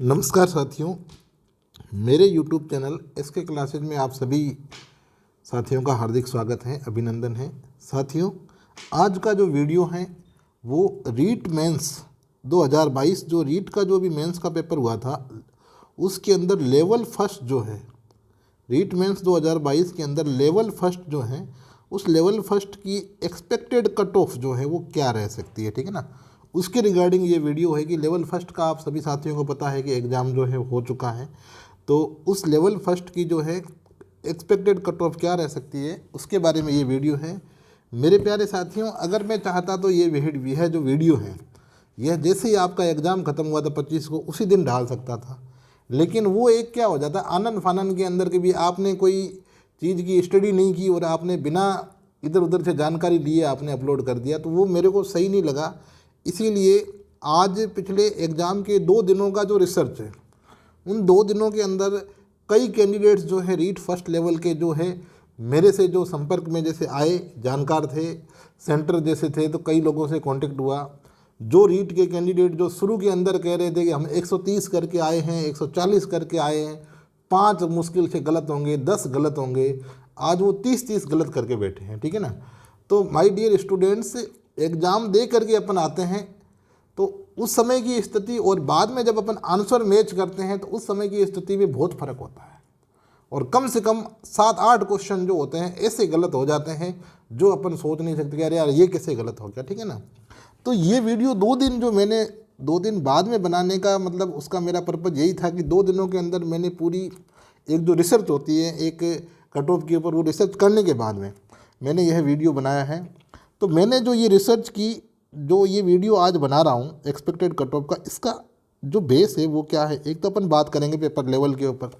नमस्कार साथियों, मेरे YouTube चैनल SK क्लासेज में आप सभी साथियों का हार्दिक स्वागत है, अभिनंदन है। साथियों, आज का जो वीडियो है वो रीट मेंस 2022 जो रीट का जो भी मेंस का पेपर हुआ था उसके अंदर लेवल फर्स्ट जो है, रीट मेंस 2022 के अंदर लेवल फर्स्ट जो है उस लेवल फर्स्ट की एक्सपेक्टेड कट ऑफ जो है वो क्या रह सकती है, ठीक है ना। उसके रिगार्डिंग ये वीडियो है कि लेवल फर्स्ट का आप सभी साथियों को पता है कि एग्ज़ाम जो है हो चुका है, तो उस लेवल फर्स्ट की जो है एक्सपेक्टेड कट ऑफ क्या रह सकती है उसके बारे में ये वीडियो है। मेरे प्यारे साथियों, अगर मैं चाहता तो यह जो वीडियो है यह जैसे ही आपका एग्ज़ाम ख़त्म हुआ था 25 को उसी दिन डाल सकता था, लेकिन वो एक क्या हो जाता आनन फानन के अंदर के भी आपने कोई चीज़ की स्टडी नहीं की और आपने बिना इधर उधर से जानकारी लिए आपने अपलोड कर दिया, तो वो मेरे को सही नहीं लगा। इसीलिए आज पिछले एग्ज़ाम के 2 दिनों का जो रिसर्च है उन 2 दिनों के अंदर कई कैंडिडेट्स जो है रीट फर्स्ट लेवल के जो है मेरे से जो संपर्क में जैसे आए, जानकार थे, सेंटर जैसे थे, तो कई लोगों से कांटेक्ट हुआ। जो रीट के कैंडिडेट जो शुरू के अंदर कह रहे थे कि हम 130 करके आए हैं, 140 करके आए हैं, 5 मुश्किल से गलत होंगे, 10 गलत होंगे, आज वो 30-30 गलत करके बैठे हैं, ठीक है ना। तो माय डियर स्टूडेंट्स, एग्ज़ाम दे करके अपन आते हैं तो उस समय की स्थिति और बाद में जब अपन आंसर मैच करते हैं तो उस समय की स्थिति में बहुत फ़र्क होता है, और कम से कम 7-8 क्वेश्चन जो होते हैं ऐसे गलत हो जाते हैं जो अपन सोच नहीं सकते कि अरे यार ये कैसे गलत हो गया, ठीक है ना। तो ये वीडियो 2 दिन जो मैंने 2 दिन बाद में बनाने का मतलब उसका मेरा पर्पज़ यही था कि 2 दिनों के अंदर मैंने पूरी एक जो रिसर्च होती है एक कट ऑफ के ऊपर, वो रिसर्च करने के बाद में मैंने यह वीडियो बनाया है। तो मैंने जो ये रिसर्च की, जो ये वीडियो आज बना रहा हूँ एक्सपेक्टेड कट ऑफ का, इसका जो बेस है वो क्या है। एक तो अपन बात करेंगे पेपर लेवल के ऊपर,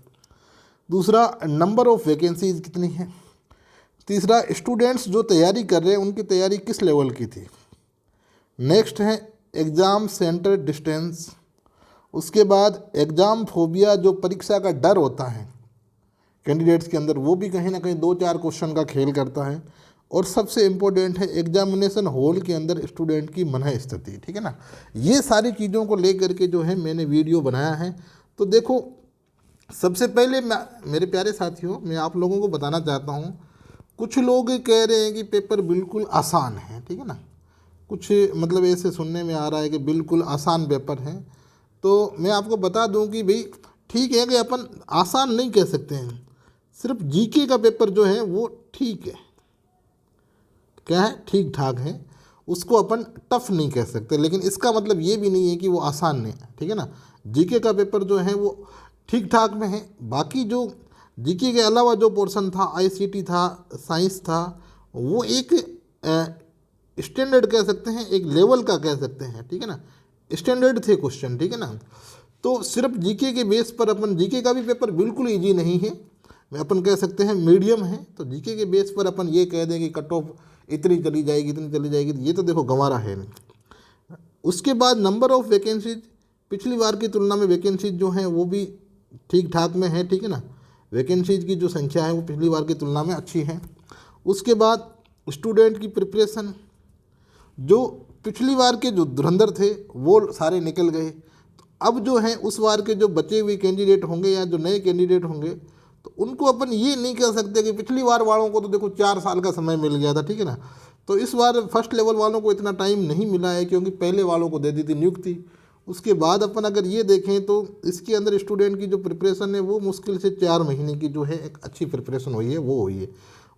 दूसरा नंबर ऑफ़ वैकेंसीज कितनी है, तीसरा स्टूडेंट्स जो तैयारी कर रहे हैं उनकी तैयारी किस लेवल की थी, नेक्स्ट है एग्ज़ाम सेंटर डिस्टेंस, उसके बाद एग्ज़ाम फोबिया जो परीक्षा का डर होता है कैंडिडेट्स के अंदर, वो भी कहीं ना कहीं 2-4 क्वेश्चन का खेल करता है, और सबसे इम्पोर्टेंट है एग्जामिनेशन हॉल के अंदर स्टूडेंट की मन स्थिति, ठीक है ना। ये सारी चीज़ों को लेकर के जो है मैंने वीडियो बनाया है। तो देखो, सबसे पहले मेरे प्यारे साथियों, मैं आप लोगों को बताना चाहता हूँ, कुछ लोग कह रहे हैं कि पेपर बिल्कुल आसान है, ठीक है ना, कुछ मतलब ऐसे सुनने में आ रहा है कि बिल्कुल आसान पेपर है। तो मैं आपको बता दूं कि भाई ठीक है कि अपन आसान नहीं कह सकते हैं, सिर्फ जीके का पेपर जो है वो ठीक है, क्या है, ठीक ठाक है, उसको अपन टफ नहीं कह सकते, लेकिन इसका मतलब ये भी नहीं है कि वो आसान नहीं है, ठीक है ना। जीके का पेपर जो है वो ठीक ठाक में है, बाकी जो जीके के अलावा जो पोर्शन था, आईसीटी था, साइंस था, वो एक स्टैंडर्ड कह सकते हैं, एक लेवल का कह सकते हैं, ठीक है ना, स्टैंडर्ड थे क्वेश्चन, ठीक है ना। तो सिर्फ जीके के बेस पर अपन, जीके का भी पेपर बिल्कुल ईजी नहीं है, मैं अपन कह सकते हैं मीडियम है, तो जीके के बेस पर अपन ये कह दें कि कट ऑफ इतनी चली जाएगी, इतनी चली जाएगी, ये तो देखो गंवारा है नहीं। उसके बाद नंबर ऑफ़ वैकेंसीज, पिछली बार की तुलना में वैकेंसीज जो हैं वो भी ठीक ठाक में है, ठीक है ना, वैकेंसीज की जो संख्या है वो पिछली बार की तुलना में अच्छी है। उसके बाद स्टूडेंट की प्रिपरेशन, जो पिछली बार के जो धुरंधर थे वो सारे निकल गए, तो अब जो है उस बार के जो बचे हुए कैंडिडेट होंगे या जो नए कैंडिडेट होंगे, तो उनको अपन ये नहीं कह सकते कि पिछली बार वालों को तो देखो 4 साल का समय मिल गया था, ठीक है ना, तो इस बार फर्स्ट लेवल वालों को इतना टाइम नहीं मिला है क्योंकि पहले वालों को दे दी थी नियुक्ति। उसके बाद अपन अगर ये देखें तो इसके अंदर स्टूडेंट की जो प्रिपरेशन है वो मुश्किल से 4 महीने की जो है एक अच्छी प्रिपरेशन हुई है, वो हुई है।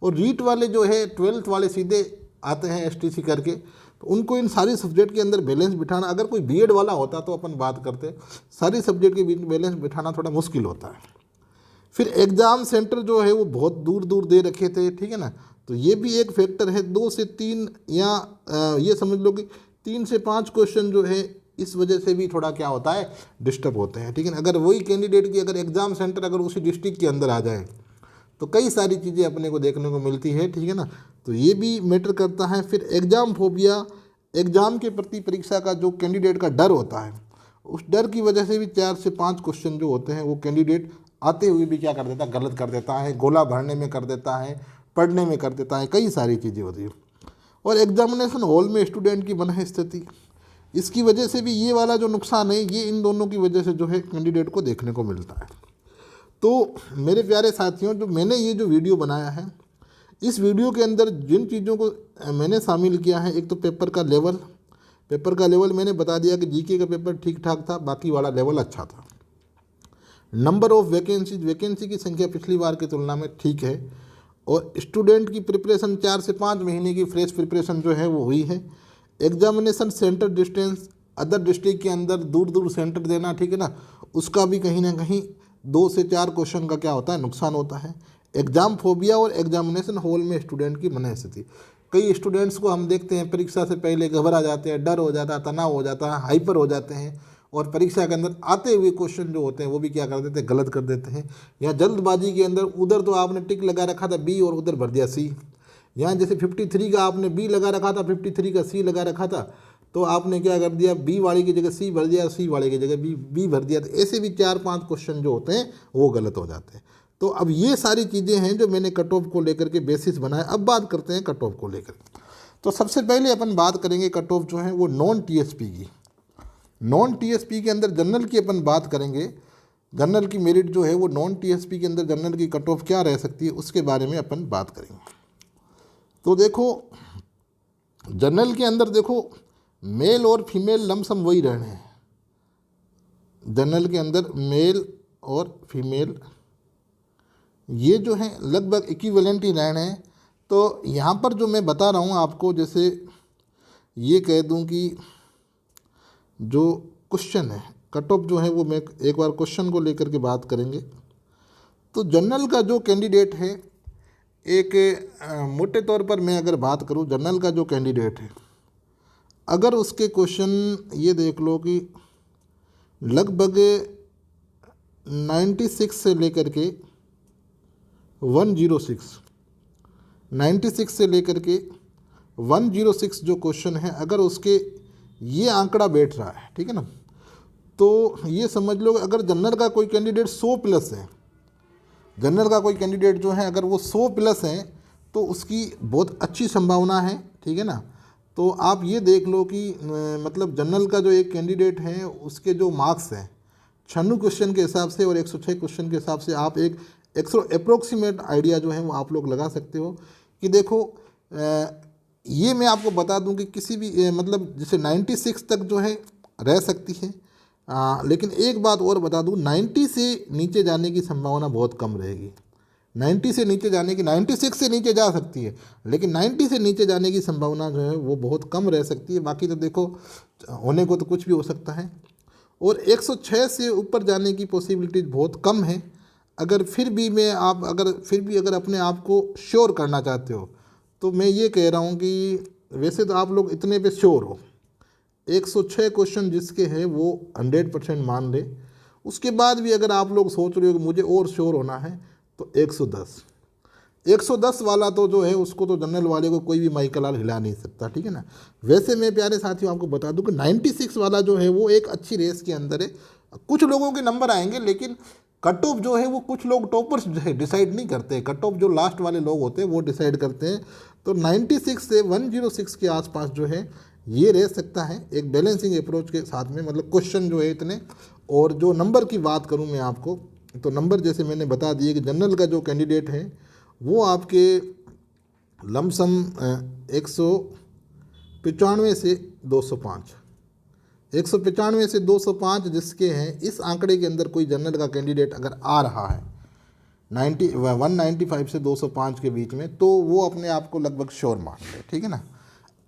और रीट वाले जो है 12th वाले सीधे आते हैं एसटीसी करके, तो उनको इन सारी सब्जेक्ट के अंदर बैलेंस बिठाना, अगर कोई बीएड वाला होता तो अपन बात करते, सारी सब्जेक्ट के बीच बैलेंस बिठाना थोड़ा मुश्किल होता है। फिर एग्ज़ाम सेंटर जो है वो बहुत दूर दूर दे रखे थे, ठीक है ना, तो ये भी एक फैक्टर है। 2 से 3 या ये समझ लो कि 3 से 5 क्वेश्चन जो है इस वजह से भी थोड़ा क्या होता है, डिस्टर्ब होते हैं, ठीक है ना। अगर वही कैंडिडेट की अगर एग्ज़ाम सेंटर अगर उसी डिस्ट्रिक्ट के अंदर आ जाए तो कई सारी चीज़ें अपने को देखने को मिलती है, ठीक है ना, तो ये भी मैटर करता है। फिर एग्ज़ाम फोबिया, एग्ज़ाम के प्रति परीक्षा का जो कैंडिडेट का डर होता है, उस डर की वजह से भी 4 से 5 क्वेश्चन जो होते हैं वो कैंडिडेट आते हुए भी क्या कर देता है, गलत कर देता है, गोला भरने में कर देता है, पढ़ने में कर देता है, कई सारी चीज़ें होती है। और एग्जामिनेशन हॉल में स्टूडेंट की मन स्थिति, इसकी वजह से भी ये वाला जो नुकसान है ये इन दोनों की वजह से जो है कैंडिडेट को देखने को मिलता है। तो मेरे प्यारे साथियों, जो मैंने ये जो वीडियो बनाया है, इस वीडियो के अंदर जिन चीज़ों को मैंने शामिल किया है, एक तो पेपर का लेवल मैंने बता दिया कि जीके का पेपर ठीक ठाक था, बाकी वाला लेवल अच्छा था। नंबर ऑफ वैकेंसी की संख्या पिछली बार की तुलना में ठीक है, और स्टूडेंट की प्रिपरेशन 4 से 5 महीने की फ्रेश प्रिपरेशन जो है वो हुई है। Examination centre distance, other district के अंदर दूर दूर सेंटर देना, ठीक है ना, उसका भी कहीं ना कहीं 2 से 4 क्वेश्चन का क्या होता है, नुकसान होता है। एग्ज़ाम फोबिया और एग्जामिनेशन हॉल में स्टूडेंट की मन स्थिति, कई स्टूडेंट्स को हम देखते हैं परीक्षा से पहले घबरा जाते हैं, डर हो जाता है, तनाव हो जाता है, हाइपर हो जाते हैं, और परीक्षा के अंदर आते हुए क्वेश्चन जो होते हैं वो भी क्या कर देते हैं, गलत कर देते हैं। या जल्दबाजी के अंदर उधर तो आपने टिक लगा रखा था बी और उधर भर दिया सी। यहाँ जैसे 53 का आपने बी लगा रखा था, 53 का सी लगा रखा था, तो आपने क्या कर दिया, बी वाले की जगह सी भर दिया, सी वाले की जगह बी भर दिया। तो ऐसे भी 4-5 क्वेश्चन जो होते हैं वो गलत हो जाते हैं। तो अब ये सारी चीज़ें हैं जो मैंने कट ऑफ को लेकर के बेसिस बनाया। अब बात करते हैं कट ऑफ को लेकर। तो सबसे पहले अपन बात करेंगे कट ऑफ जो है वो नॉन टीएसपी की। नॉन टीएसपी के अंदर जनरल की अपन बात करेंगे। जनरल की मेरिट जो है वो नॉन टीएसपी के अंदर जनरल की कट ऑफ क्या रह सकती है, उसके बारे में अपन बात करेंगे। तो देखो, जनरल के अंदर देखो, मेल और फीमेल लमसम वही रहने हैं। जनरल के अंदर मेल और फीमेल ये जो है लगभग इक्विवेलेंट ही रहने हैं। तो यहाँ पर जो मैं बता रहा हूँ आपको, जैसे ये कह दूँ कि जो क्वेश्चन है कट ऑफ जो है वो, मैं एक बार क्वेश्चन को लेकर के बात करेंगे। तो जनरल का जो कैंडिडेट है, एक मोटे तौर पर मैं अगर बात करूँ, जनरल का जो कैंडिडेट है, अगर उसके क्वेश्चन ये देख लो कि लगभग 96 से लेकर के 96 से लेकर के 106 जो क्वेश्चन है, अगर उसके ये आंकड़ा बैठ रहा है, ठीक है ना, तो ये समझ लो अगर जनरल का कोई कैंडिडेट 100 प्लस है, जनरल का कोई कैंडिडेट जो है अगर वो 100 प्लस है, तो उसकी बहुत अच्छी संभावना है, ठीक है ना। तो आप ये देख लो कि मतलब जनरल का जो एक कैंडिडेट है उसके जो मार्क्स हैं 96 क्वेश्चन के हिसाब से और 106 क्वेश्चन के हिसाब से, आप एक अप्रोक्सीमेट आइडिया जो है वो आप लोग लगा सकते हो कि देखो, ये मैं आपको बता दूं कि किसी भी मतलब जैसे 96 तक जो है रह सकती है, लेकिन एक बात और बता दूं, 90 से नीचे जाने की संभावना बहुत कम रहेगी। 90 से नीचे जाने की, 96 से नीचे जा सकती है, लेकिन 90 से नीचे जाने की संभावना जो है वो बहुत कम रह सकती है। बाकी तो देखो, होने को तो कुछ भी हो सकता है। और 106 से ऊपर जाने की पॉसिबिलिटी बहुत कम है। अगर फिर भी अगर अपने आप को श्योर करना चाहते हो, तो मैं ये कह रहा हूँ कि वैसे तो आप लोग इतने पे श्योर हो, 106 क्वेश्चन जिसके हैं वो 100% मान ले। उसके बाद भी अगर आप लोग सोच रहे हो कि मुझे और श्योर होना है, तो 110 वाला तो जो है उसको तो जनरल वाले को कोई भी माइकल लाल हिला नहीं सकता, ठीक है ना। वैसे मैं प्यारे साथियों आपको बता दूं कि 96 वाला जो है वो एक अच्छी रेस के अंदर है। कुछ लोगों के नंबर आएंगे, लेकिन कट ऑफ जो है वो कुछ लोग टॉपर्स डिसाइड नहीं करते, कट ऑफ जो लास्ट वाले लोग होते हैं वो डिसाइड करते हैं। तो 96 से 106 के आसपास जो है ये रह सकता है, एक बैलेंसिंग अप्रोच के साथ में। मतलब क्वेश्चन जो है इतने, और जो नंबर की बात करूं मैं आपको, तो नंबर जैसे मैंने बता दिए कि जनरल का जो कैंडिडेट है वो आपके लमसम 195 से 205, 195 से 205 जिसके हैं, इस आंकड़े के अंदर कोई जनरल का कैंडिडेट अगर आ रहा है 195 से 205 के बीच में, तो वो अपने आप को लगभग श्योर मान ले, ठीक है ना।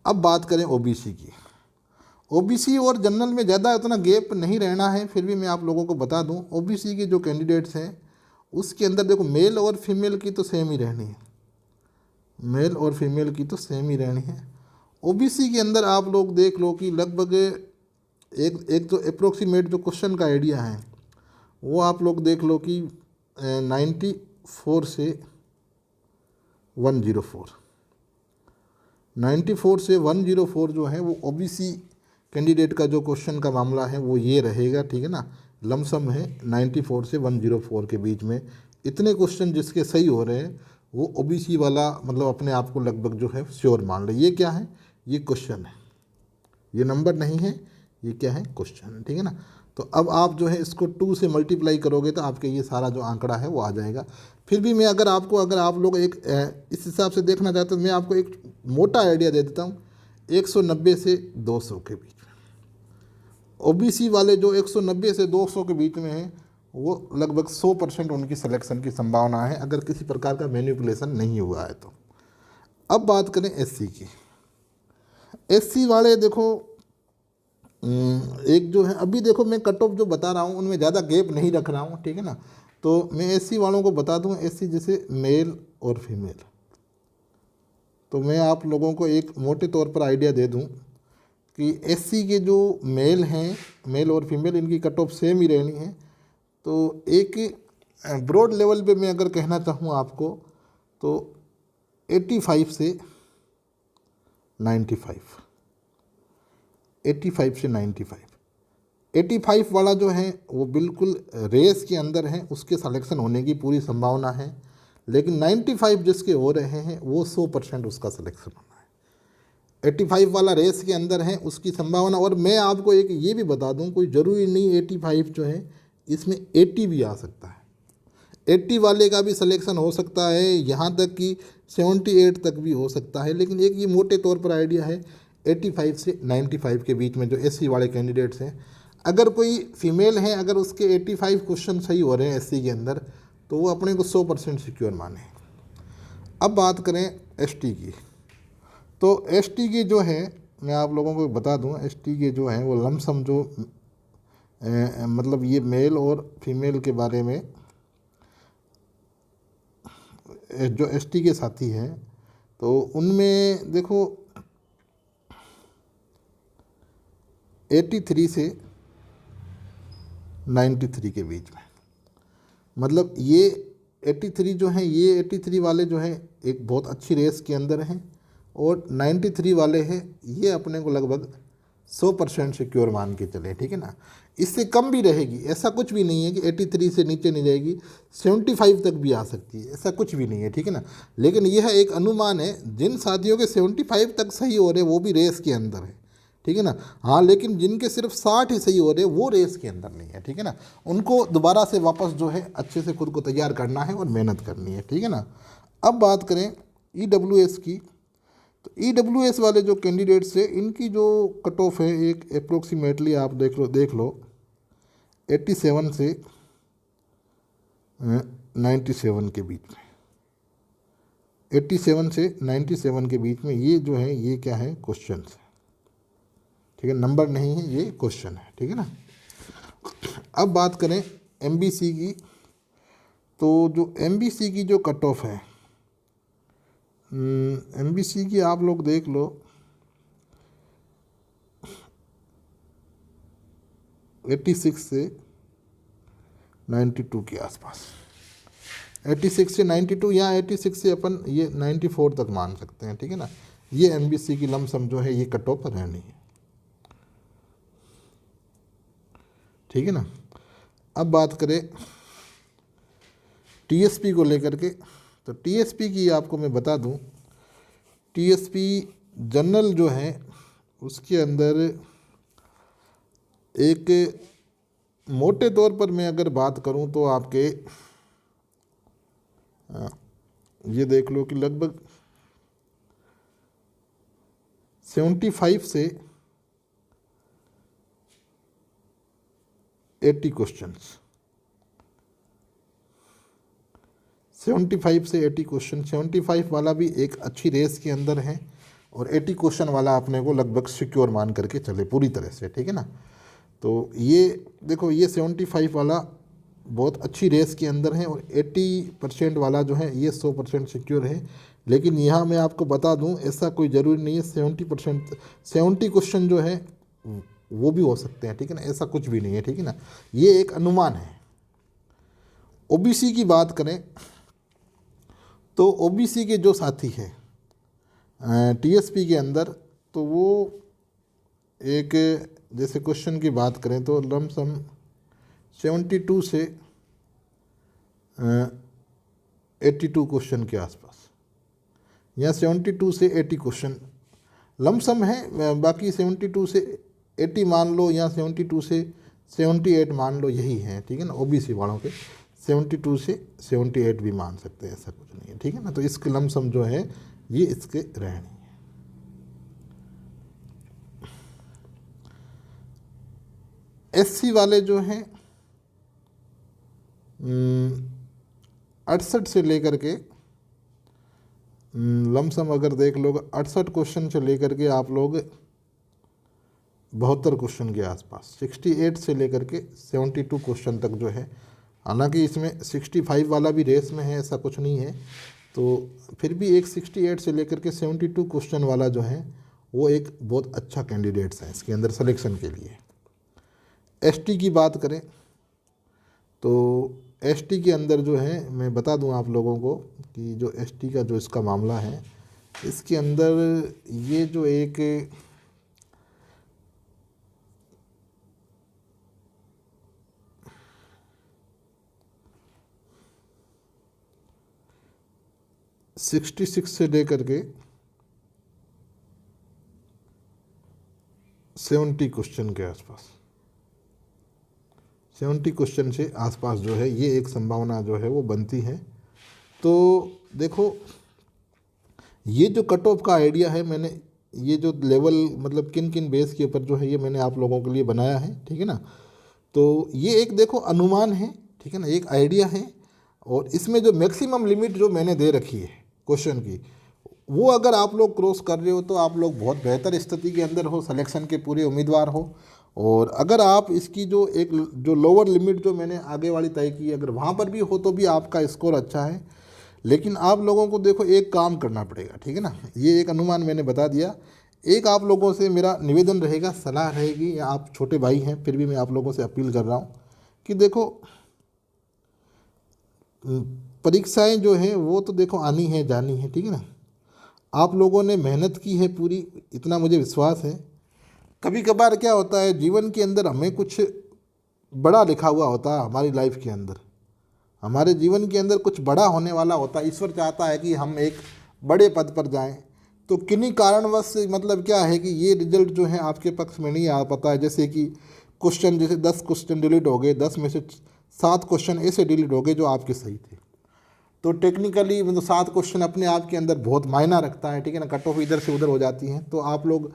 अब बात करें ओबीसी की। ओबीसी और जनरल में ज़्यादा उतना गैप नहीं रहना है, फिर भी मैं आप लोगों को बता दूं, ओबीसी के जो कैंडिडेट्स हैं उसके अंदर देखो, मेल और फीमेल की तो सेम ही रहनी है, मेल और फीमेल की तो सेम ही रहनी है। ओबीसी के अंदर आप लोग देख लो कि लगभग एक तो अप्रोक्सीमेट जो क्वेश्चन का आइडिया है वो आप लोग देख लो कि 94 से 104, 94 से 104 जो है वो ओबीसी कैंडिडेट का जो क्वेश्चन का मामला है वो ये रहेगा, ठीक है ना। लमसम है 94 से 104 के बीच में, इतने क्वेश्चन जिसके सही हो रहे हैं वो ओबीसी वाला मतलब अपने आप को लगभग जो है श्योर मान ले। ये क्या है, ये क्वेश्चन है, ये नंबर नहीं है, ये क्या है, क्वेश्चन है, ठीक है ना। तो अब आप जो है इसको 2 से मल्टीप्लाई करोगे तो आपके ये सारा जो आंकड़ा है वो आ जाएगा। फिर भी मैं अगर आप लोग एक इस हिसाब से देखना चाहते हो तो मैं आपको एक मोटा आइडिया दे देता हूँ। 190 से 200 के बीच में ओबीसी वाले जो 190 से 200 के बीच में हैं वो लगभग 100% उनकी सिलेक्शन की संभावना है, अगर किसी प्रकार का मैनिपुलेशन नहीं हुआ है तो। अब बात करें एससी की। एससी वाले देखो, एक जो है अभी देखो मैं कट ऑफ जो बता रहा हूँ उनमें ज़्यादा गैप नहीं रख रहा हूँ, ठीक है ना। तो मैं एससी वालों को बता दूँ, एससी जैसे मेल और फीमेल, तो मैं आप लोगों को एक मोटे तौर पर आइडिया दे दूँ कि एससी के जो मेल हैं, मेल और फीमेल, इनकी कट ऑफ सेम ही रहनी है। तो एक ब्रॉड लेवल पे मैं अगर कहना चाहूँ आपको तो 85 से 95, 85 से 95, 85 वाला जो है वो बिल्कुल रेस के अंदर है, उसके सिलेक्शन होने की पूरी संभावना है। लेकिन 95 जिसके हो रहे हैं वो 100% उसका सिलेक्शन होना है। 85 वाला रेस के अंदर है, उसकी संभावना। और मैं आपको एक ये भी बता दूं, कोई ज़रूरी नहीं 85 जो है इसमें 80 भी आ सकता है, 80 वाले का भी सिलेक्शन हो सकता है, यहाँ तक कि 78 तक भी हो सकता है। लेकिन एक ये मोटे तौर पर आइडिया है 85 से 95 के बीच में जो एससी वाले कैंडिडेट्स हैं, अगर कोई फीमेल है, अगर उसके 85 क्वेश्चन सही हो रहे हैं एससी के अंदर तो वो अपने को 100% सिक्योर माने। अब बात करें एसटी की, तो एसटी की जो है मैं आप लोगों को बता दूं, एसटी के जो हैं वो लमसम जो मतलब ये मेल और फीमेल के बारे में जो एसटी के साथी हैं तो उनमें देखो 83 से 93 के बीच में, मतलब ये 83 जो हैं, ये 83 वाले जो हैं एक बहुत अच्छी रेस के अंदर हैं, और 93 वाले हैं ये अपने को लगभग 100% सिक्योर मान के चले, ठीक है ना। इससे कम भी रहेगी, ऐसा कुछ भी नहीं है कि 83 से नीचे नहीं जाएगी, 75 तक भी आ सकती है, ऐसा कुछ भी नहीं है, ठीक है ना। लेकिन यह एक अनुमान है, जिन साथियों के 75 तक सही हो रहे वो भी रेस के अंदर है, ठीक है ना। हाँ, लेकिन जिनके सिर्फ 60 ही सही हो रहे वो रेस के अंदर नहीं है, ठीक है ना। उनको दोबारा से वापस जो है अच्छे से खुद को तैयार करना है और मेहनत करनी है, ठीक है ना। अब बात करें ईडब्ल्यूएस की, तो ईडब्ल्यूएस वाले जो कैंडिडेट्स है इनकी जो कट ऑफ है एक अप्रोक्सीमेटली आप देख लो 87 से 97 के बीच में, 87 से 97 के बीच में ये जो है ये क्या है, क्वेश्चन है, ठीक है, नंबर नहीं है, ये क्वेश्चन है, ठीक है ना। अब बात करें एमबीसी की, तो जो एमबीसी की जो कट ऑफ है, एमबीसी की आप लोग देख लो 86 से 92 के आसपास, 86 से 92 या 86 से अपन ये 94 तक मान सकते हैं, ठीक है ना। ये एमबीसी की लमसम जो है ये कट ऑफ रहनी है, ठीक है ना। अब बात करें टीएसपी को लेकर के, तो टीएसपी की आपको मैं बता दूं, टीएसपी जनरल जो है उसके अंदर एक मोटे तौर पर मैं अगर बात करूं तो आपके ये देख लो कि लगभग 75 से 80 क्वेश्चंस, 75 से 80 क्वेश्चन, 75 वाला भी एक अच्छी रेस के अंदर है और 80 क्वेश्चन वाला अपने को लगभग सिक्योर मान करके चले पूरी तरह से, ठीक है ना। तो ये देखो ये 75 वाला बहुत अच्छी रेस के अंदर है और 80% वाला जो है ये 100% सिक्योर है। लेकिन यहाँ मैं आपको बता दूँ ऐसा कोई ज़रूरी नहीं है, 70 क्वेश्चन जो है वो भी हो सकते हैं, ठीक है ना, ऐसा कुछ भी नहीं है, ठीक है ना, ये एक अनुमान है। ओबीसी की बात करें तो ओबीसी के जो साथी हैं टीएसपी के अंदर, तो वो एक जैसे क्वेश्चन की बात करें तो लमसम 72 से 82 क्वेश्चन के आसपास, या 72 से 80 क्वेश्चन लमसम है, बाकी 72 से 80 मान लो या 72 से 78 मान लो, यही है, ठीक है ना। ओबीसी वालों के 72 से 78 भी मान सकते हैं, ऐसा कुछ नहीं है, ठीक है ना। तो इसके लमसम जो है ये इसके रहनी है। एससी वाले जो हैं 68 से लेकर के लमसम अगर देख लो 68 क्वेश्चन से लेकर के आप लोग 72 क्वेश्चन के आसपास, 68 से लेकर के 72 क्वेश्चन तक जो है, हालांकि इसमें 65 वाला भी रेस में है, ऐसा कुछ नहीं है, तो फिर भी एक 68 से लेकर के 72 क्वेश्चन वाला जो है वो एक बहुत अच्छा कैंडिडेट्स है इसके अंदर सिलेक्शन के लिए। एसटी की बात करें तो एसटी के अंदर जो है, मैं बता दूं आप लोगों को कि जो एसटी का जो इसका मामला है, इसके अंदर ये जो एक सिक्सटी सिक्स से लेकर के 70 क्वेश्चन के आसपास, 70 क्वेश्चन से आसपास जो है ये एक संभावना जो है वो बनती है। तो देखो ये जो कट ऑफ का आइडिया है, मैंने ये जो लेवल मतलब किन किन बेस के ऊपर जो है ये मैंने आप लोगों के लिए बनाया है, ठीक है ना। तो ये एक देखो अनुमान है, ठीक है ना, एक आइडिया है, और इसमें जो मैक्सिमम लिमिट जो मैंने दे रखी है क्वेश्चन की, वो अगर आप लोग क्रॉस कर रहे हो तो आप लोग बहुत बेहतर स्थिति के अंदर हो, सिलेक्शन के पूरे उम्मीदवार हो। और अगर आप इसकी जो एक जो लोअर लिमिट जो मैंने आगे वाली तय की, अगर वहाँ पर भी हो तो भी आपका स्कोर अच्छा है। लेकिन आप लोगों को देखो एक काम करना पड़ेगा, ठीक है ना। ये एक अनुमान मैंने बता दिया। एक आप लोगों से मेरा निवेदन रहेगा, सलाह रहेगी, या आप छोटे भाई हैं फिर भी मैं आप लोगों से अपील कर रहा हूँ कि देखो परीक्षाएं जो हैं वो तो देखो आनी है जानी है, ठीक है ना। आप लोगों ने मेहनत की है पूरी, इतना मुझे विश्वास है। कभी कभार क्या होता है जीवन के अंदर, हमें कुछ बड़ा लिखा हुआ होता है हमारी लाइफ के अंदर, हमारे जीवन के अंदर कुछ बड़ा होने वाला होता है। ईश्वर चाहता है कि हम एक बड़े पद पर जाएं, तो किन्हीं कारणवश मतलब क्या है कि ये रिजल्ट जो है आपके पक्ष में नहीं आ पाता है। जैसे कि क्वेश्चन, जैसे 10 क्वेश्चन डिलीट हो गए, 10 में से 7 क्वेश्चन ऐसे डिलीट हो गए जो आपके सही थे। तो टेक्निकली मतलब 7 क्वेश्चन अपने आप के अंदर बहुत मायना रखता है, ठीक है ना। कट ऑफ इधर से उधर हो जाती हैं, तो आप लोग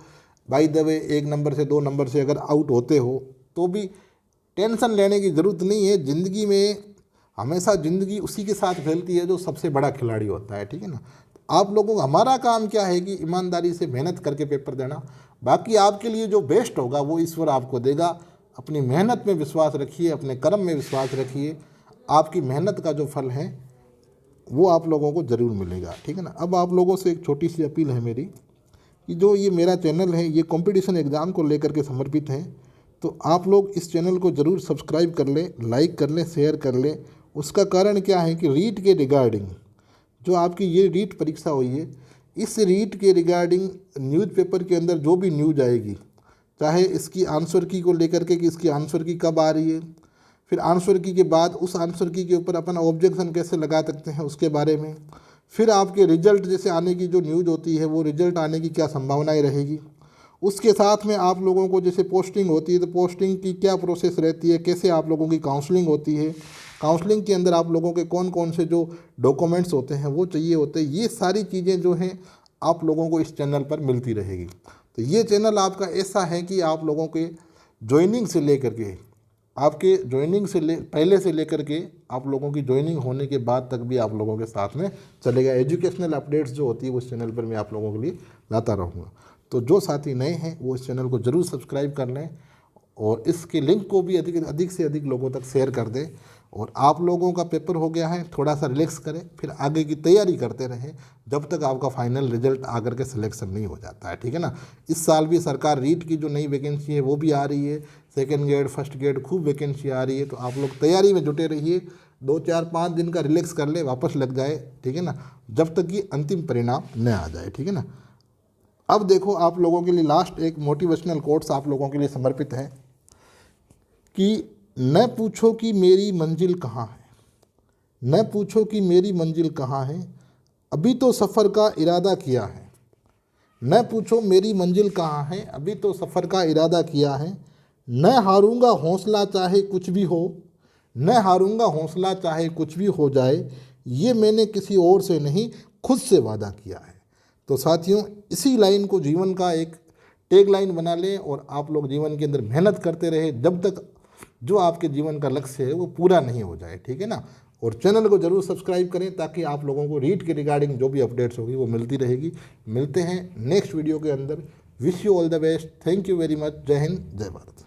बाय द वे 1 नंबर से 2 नंबर से अगर आउट होते हो तो भी टेंशन लेने की ज़रूरत नहीं है। ज़िंदगी में हमेशा ज़िंदगी उसी के साथ फैलती है जो सबसे बड़ा खिलाड़ी होता है, ठीक है ना। आप लोगों का हमारा काम क्या है कि ईमानदारी से मेहनत करके पेपर देना, बाकी आपके लिए जो बेस्ट होगा वो ईश्वर आपको देगा। अपनी मेहनत में विश्वास रखिए, अपने कर्म में विश्वास रखिए, आपकी मेहनत का जो फल है वो आप लोगों को ज़रूर मिलेगा, ठीक है ना। अब आप लोगों से एक छोटी सी अपील है मेरी कि जो ये मेरा चैनल है ये कंपटीशन एग्ज़ाम को लेकर के समर्पित है, तो आप लोग इस चैनल को ज़रूर सब्सक्राइब कर लें, लाइक कर लें, शेयर कर लें। उसका कारण क्या है कि रीट के रिगार्डिंग जो आपकी ये रीट परीक्षा हुई है, इस रीट के रिगार्डिंग न्यूज़पेपर के अंदर जो भी न्यूज़ आएगी, चाहे इसकी आंसर की को लेकर के कि इसकी आंसर की कब आ रही है, फिर आंसर की के बाद उस आंसर की के ऊपर अपन ऑब्जेक्शन कैसे लगा सकते हैं उसके बारे में, फिर आपके रिजल्ट जैसे आने की जो न्यूज़ होती है वो रिजल्ट आने की क्या संभावनाएं रहेगी, उसके साथ में आप लोगों को जैसे पोस्टिंग होती है तो पोस्टिंग की क्या प्रोसेस रहती है, कैसे आप लोगों की काउंसलिंग होती है, काउंसलिंग के अंदर आप लोगों के कौन कौन से जो डॉक्यूमेंट्स होते हैं वो चाहिए होते हैं, ये सारी चीज़ें जो हैं आप लोगों को इस चैनल पर मिलती रहेगी। तो ये चैनल आपका ऐसा है कि आप लोगों के ज्वाइनिंग से लेकर के आपके ज्वाइनिंग से पहले से लेकर के आप लोगों की ज्वाइनिंग होने के बाद तक भी आप लोगों के साथ में चलेगा। एजुकेशनल अपडेट्स जो होती है उस चैनल पर मैं आप लोगों के लिए लाता रहूँगा। तो जो साथी नए हैं वो इस चैनल को ज़रूर सब्सक्राइब कर लें और इसके लिंक को भी अधिक से अधिक लोगों तक शेयर कर दें। और आप लोगों का पेपर हो गया है, थोड़ा सा रिलैक्स करें, फिर आगे की तैयारी करते रहें जब तक आपका फाइनल रिजल्ट आकर के सिलेक्शन नहीं हो जाता है, ठीक है ना। इस साल भी सरकार रीट की जो नई वैकेंसी है वो भी आ रही है, सेकेंड ग्रेड फर्स्ट ग्रेड खूब वैकेंसी आ रही है। तो आप लोग तैयारी में जुटे रहिए, 2-4-5 दिन का रिलैक्स कर ले, वापस लग जाए, ठीक है ना, जब तक कि अंतिम परिणाम न आ जाए, ठीक है ना। अब देखो आप लोगों के लिए लास्ट एक मोटिवेशनल कोट्स आप लोगों के लिए समर्पित है कि न पूछो कि मेरी मंजिल कहाँ है, न पूछो कि मेरी मंजिल कहाँ है, अभी तो सफ़र का इरादा किया है, न पूछो मेरी मंजिल कहाँ है, अभी तो सफ़र का इरादा किया है। न हारूंगा हौसला चाहे कुछ भी हो, न हारूंगा हौसला चाहे कुछ भी हो जाए, ये मैंने किसी और से नहीं खुद से वादा किया है। तो साथियों, इसी लाइन को जीवन का एक टैग लाइन बना लें और आप लोग जीवन के अंदर मेहनत करते रहे जब तक जो आपके जीवन का लक्ष्य है वो पूरा नहीं हो जाए, ठीक है ना। और चैनल को जरूर सब्सक्राइब करें ताकि आप लोगों को रीट के रिगार्डिंग जो भी अपडेट्स होगी वो मिलती रहेगी। मिलते हैं नेक्स्ट वीडियो के अंदर। Wish you all the best. Thank you very much. जय हिंद, जय भारत।